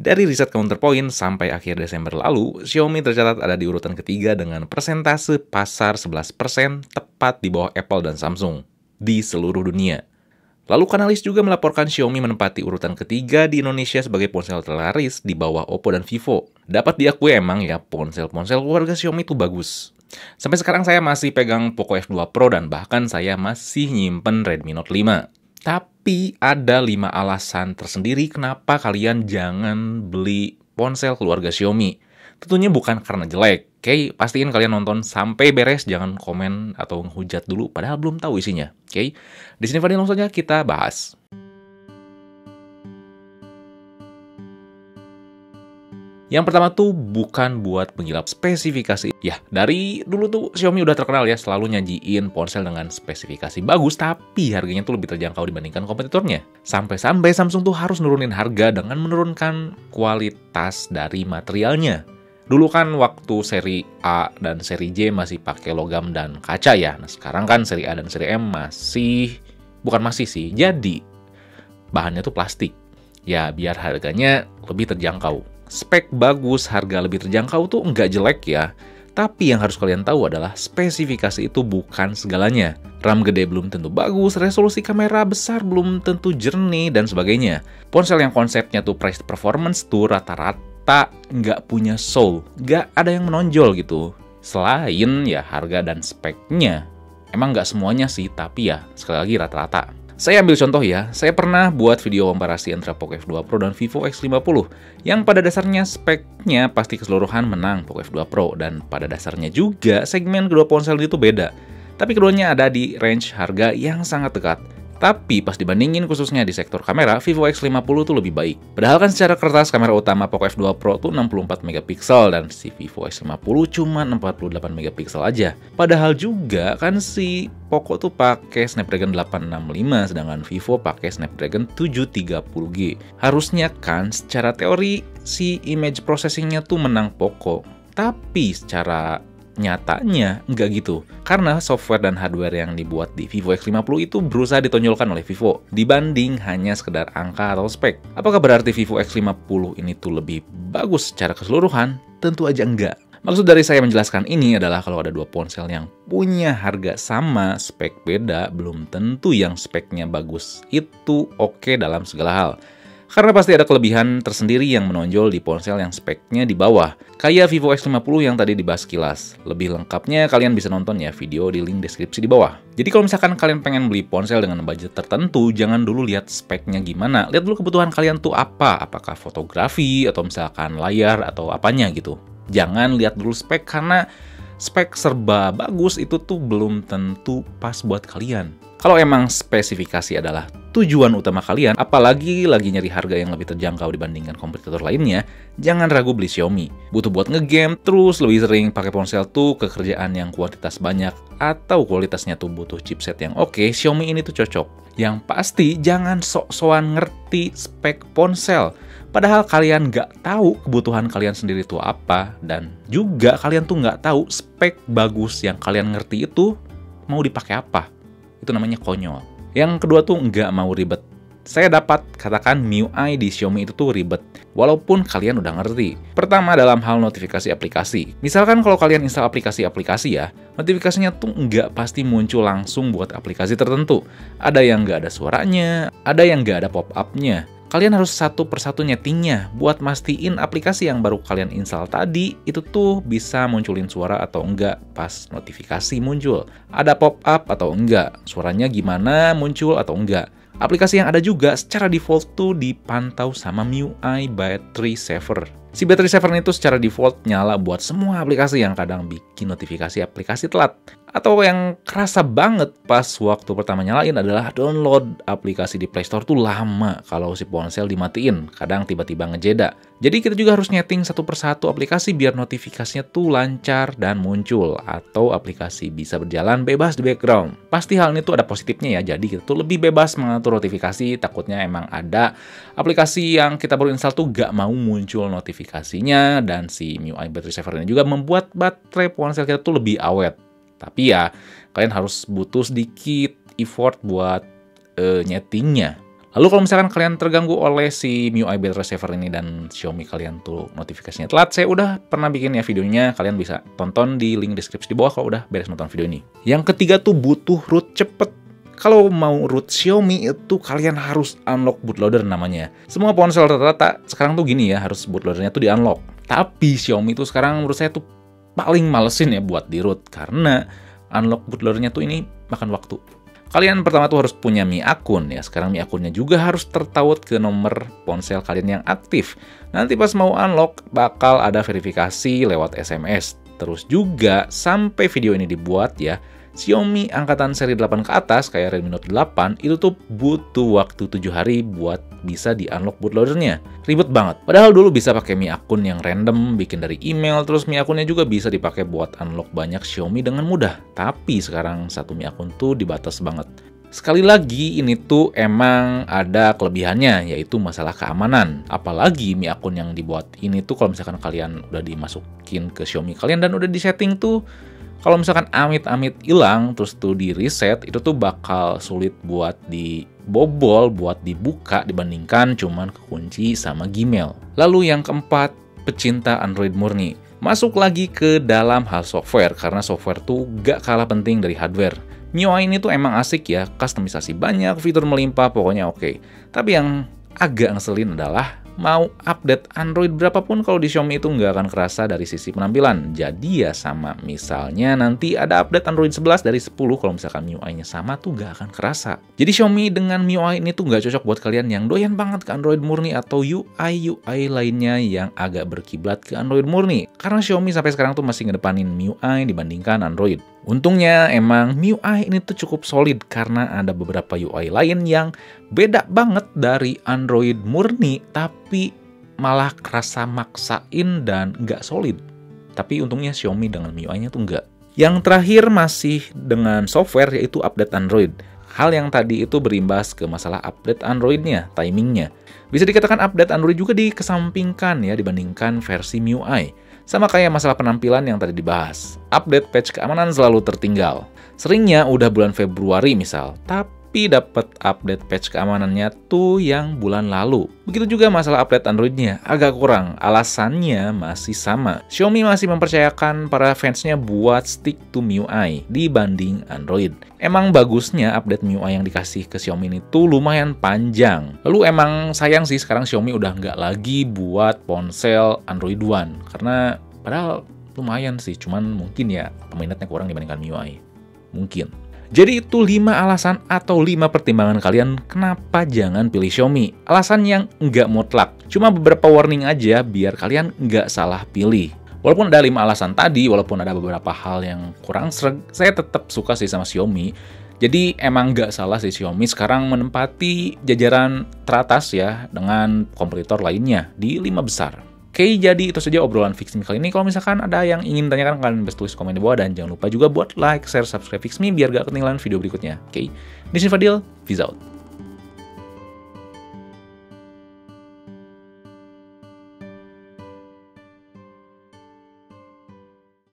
Dari riset Counterpoint sampai akhir Desember lalu, Xiaomi tercatat ada di urutan ketiga dengan persentase pasar 11%, tepat di bawah Apple dan Samsung di seluruh dunia. Lalu Canalys juga melaporkan Xiaomi menempati urutan ketiga di Indonesia sebagai ponsel terlaris di bawah Oppo dan Vivo. Dapat diakui emang ya, ponsel-ponsel keluarga Xiaomi itu bagus. Sampai sekarang saya masih pegang Poco F2 Pro dan bahkan saya masih nyimpen Redmi Note 5. Tapi ada 5 alasan tersendiri kenapa kalian jangan beli ponsel keluarga Xiaomi. Tentunya bukan karena jelek. Oke, pastiin kalian nonton sampai beres, jangan komen atau ngehujat dulu padahal belum tahu isinya. Oke, di sini Fadil langsung saja kita bahas. Yang pertama tuh bukan buat penggilap spesifikasi. Ya, dari dulu tuh Xiaomi udah terkenal ya selalu nyajiin ponsel dengan spesifikasi bagus, tapi harganya tuh lebih terjangkau dibandingkan kompetitornya. Sampai-sampai Samsung tuh harus nurunin harga dengan menurunkan kualitas dari materialnya. Dulu kan waktu seri A dan seri J masih pakai logam dan kaca ya. Nah, sekarang kan seri A dan seri M masih sih, jadi bahannya tuh plastik. Ya, biar harganya lebih terjangkau. Spek bagus, harga lebih terjangkau tuh nggak jelek ya. Tapi yang harus kalian tahu adalah spesifikasi itu bukan segalanya. RAM gede belum tentu bagus, resolusi kamera besar belum tentu jernih, dan sebagainya. Ponsel yang konsepnya tuh price performance tuh rata-rata nggak punya soul, nggak ada yang menonjol gitu. Selain ya harga dan speknya. Emang nggak semuanya sih, tapi ya sekali lagi rata-rata. Saya ambil contoh ya, saya pernah buat video komparasi antara Poco F2 Pro dan Vivo X50, yang pada dasarnya speknya pasti keseluruhan menang Poco F2 Pro, dan pada dasarnya juga segmen kedua ponsel itu beda. Tapi keduanya ada di range harga yang sangat dekat. Tapi pas dibandingin khususnya di sektor kamera, Vivo X50 tuh lebih baik. Padahal kan secara kertas kamera utama Poco F2 Pro tuh 64 megapiksel dan si Vivo X50 cuma 48 megapiksel aja. Padahal juga kan si Poco tuh pakai Snapdragon 865 sedangkan Vivo pakai Snapdragon 730G. Harusnya kan secara teori si image processing-nya tuh menang Poco. Tapi secara nyatanya nggak gitu, karena software dan hardware yang dibuat di Vivo X50 itu berusaha ditonjolkan oleh Vivo dibanding hanya sekedar angka atau spek. Apakah berarti Vivo X50 ini tuh lebih bagus secara keseluruhan? Tentu aja enggak. Maksud dari saya menjelaskan ini adalah kalau ada dua ponsel yang punya harga sama, spek beda, belum tentu yang speknya bagus itu oke dalam segala hal. Karena pasti ada kelebihan tersendiri yang menonjol di ponsel yang speknya di bawah. Kayak Vivo X50 yang tadi dibahas kilas. Lebih lengkapnya kalian bisa nonton ya video di link deskripsi di bawah. Jadi kalau misalkan kalian pengen beli ponsel dengan budget tertentu, jangan dulu lihat speknya gimana. Lihat dulu kebutuhan kalian tuh apa. Apakah fotografi, atau misalkan layar, atau apanya gitu. Jangan lihat dulu spek, karena spek serba bagus itu tuh belum tentu pas buat kalian. Kalau emang spesifikasi adalah tujuan utama kalian, apalagi lagi nyari harga yang lebih terjangkau dibandingkan kompetitor lainnya, jangan ragu beli Xiaomi. Butuh buat ngegame, terus lebih sering pakai ponsel tuh ke kerjaan yang kuantitas banyak, atau kualitasnya tuh butuh chipset yang oke, Xiaomi ini tuh cocok. Yang pasti jangan sok-sokan ngerti spek ponsel. Padahal kalian nggak tahu kebutuhan kalian sendiri tuh apa, dan juga kalian tuh nggak tahu spek bagus yang kalian ngerti itu mau dipakai apa. Itu namanya konyol. Yang kedua tuh nggak mau ribet. Saya dapat katakan MIUI di Xiaomi itu tuh ribet, walaupun kalian udah ngerti. Pertama dalam hal notifikasi aplikasi. Misalkan kalau kalian install aplikasi-aplikasi ya, notifikasinya tuh nggak pasti muncul langsung buat aplikasi tertentu. Ada yang nggak ada suaranya, ada yang nggak ada pop-up-nya. Kalian harus satu persatu nyetingnya buat mastiin aplikasi yang baru kalian install tadi itu tuh bisa munculin suara atau enggak pas notifikasi muncul. Ada pop-up atau enggak, suaranya gimana muncul atau enggak. Aplikasi yang ada juga secara default tuh dipantau sama MIUI Battery Saver. Si Battery Saver itu secara default nyala buat semua aplikasi yang kadang bikin notifikasi aplikasi telat. Atau yang kerasa banget pas waktu pertama nyalain adalah download aplikasi di Play Store tuh lama kalau si ponsel dimatiin, kadang tiba-tiba ngejeda. Jadi kita juga harus nyeting satu persatu aplikasi biar notifikasinya tuh lancar dan muncul, atau aplikasi bisa berjalan bebas di background. Pasti hal ini tuh ada positifnya ya, jadi kita tuh lebih bebas mengatur notifikasi, takutnya emang ada aplikasi yang kita baru install tuh gak mau muncul notifikasinya, dan si MIUI Battery Saver ini juga membuat baterai ponsel kita tuh lebih awet. Tapi ya, kalian harus butuh sedikit effort buat nyetingnya. Lalu kalau misalkan kalian terganggu oleh si MIUI battery saver ini dan Xiaomi kalian tuh notifikasinya telat, saya udah pernah bikin ya videonya, kalian bisa tonton di link deskripsi di bawah kalau udah beres nonton video ini. Yang ketiga tuh butuh root cepet. Kalau mau root Xiaomi itu kalian harus unlock bootloader namanya. Semua ponsel rata-rata sekarang tuh gini ya, harus bootloadernya tuh di unlock. Tapi Xiaomi tuh sekarang menurut saya tuh paling malesin ya buat di root, karena unlock bootloadernya tuh ini makan waktu. Kalian pertama tuh harus punya Mi akun ya. Sekarang Mi akunnya juga harus tertaut ke nomor ponsel kalian yang aktif. Nanti pas mau unlock bakal ada verifikasi lewat SMS. Terus juga sampai video ini dibuat ya, Xiaomi angkatan seri 8 ke atas kayak Redmi Note 8 itu tuh butuh waktu 7 hari buat bisa di-unlock bootloadernya. Ribet banget. Padahal dulu bisa pakai Mi akun yang random, bikin dari email, terus Mi akunnya juga bisa dipakai buat unlock banyak Xiaomi dengan mudah. Tapi sekarang satu Mi akun tuh dibatas banget. Sekali lagi ini tuh emang ada kelebihannya, yaitu masalah keamanan. Apalagi Mi akun yang dibuat ini tuh kalau misalkan kalian udah dimasukin ke Xiaomi kalian dan udah disetting tuh, kalau misalkan amit-amit hilang, terus tuh di reset, itu tuh bakal sulit buat dibobol, buat dibuka dibandingkan cuman kekunci sama Gmail. Lalu yang keempat, pecinta Android murni. Masuk lagi ke dalam hal software, karena software tuh gak kalah penting dari hardware. MIUI ini tuh emang asik ya, kustomisasi banyak, fitur melimpah, pokoknya oke. Tapi yang agak ngeselin adalah mau update Android berapapun kalau di Xiaomi itu nggak akan kerasa dari sisi penampilan. Jadi ya sama, misalnya nanti ada update Android 11 dari 10, kalau misalkan MIUI-nya sama tuh nggak akan kerasa. Jadi Xiaomi dengan MIUI ini tuh nggak cocok buat kalian yang doyan banget ke Android murni atau UI lainnya yang agak berkiblat ke Android murni. Karena Xiaomi sampai sekarang tuh masih ngedepanin MIUI dibandingkan Android. Untungnya emang MIUI ini tuh cukup solid karena ada beberapa UI lain yang beda banget dari Android murni tapi malah kerasa maksain dan nggak solid. Tapi untungnya Xiaomi dengan MIUI-nya tuh nggak. Yang terakhir masih dengan software yaitu update Android. Hal yang tadi itu berimbas ke masalah update Android-nya, timingnya. Bisa dikatakan update Android juga dikesampingkan ya dibandingkan versi MIUI. Sama kayak masalah penampilan yang tadi dibahas. Update patch keamanan selalu tertinggal. Seringnya udah bulan Februari misal, tapi dapat update patch keamanannya tuh yang bulan lalu. Begitu juga masalah update Android-nya, agak kurang. Alasannya masih sama. Xiaomi masih mempercayakan para fansnya buat stick to MIUI dibanding Android. Emang bagusnya update MIUI yang dikasih ke Xiaomi ini tuh lumayan panjang. Lalu emang sayang sih sekarang Xiaomi udah nggak lagi buat ponsel Android One. Karena padahal lumayan sih, cuman mungkin ya peminatnya kurang dibandingkan MIUI. Mungkin. Jadi itu 5 alasan atau 5 pertimbangan kalian kenapa jangan pilih Xiaomi. Alasan yang nggak mutlak, cuma beberapa warning aja biar kalian nggak salah pilih. Walaupun ada 5 alasan tadi, walaupun ada beberapa hal yang kurang sreg, saya tetap suka sih sama Xiaomi. Jadi emang nggak salah sih Xiaomi sekarang menempati jajaran teratas ya dengan kompetitor lainnya di 5 besar. Oke, jadi itu saja obrolan Fixme kali ini. Kalau misalkan ada yang ingin tanyakan, kalian bisa tulis komen di bawah. Dan jangan lupa juga buat like, share, subscribe Fixme biar gak ketinggalan video berikutnya. Oke, di sini Fadil, peace out.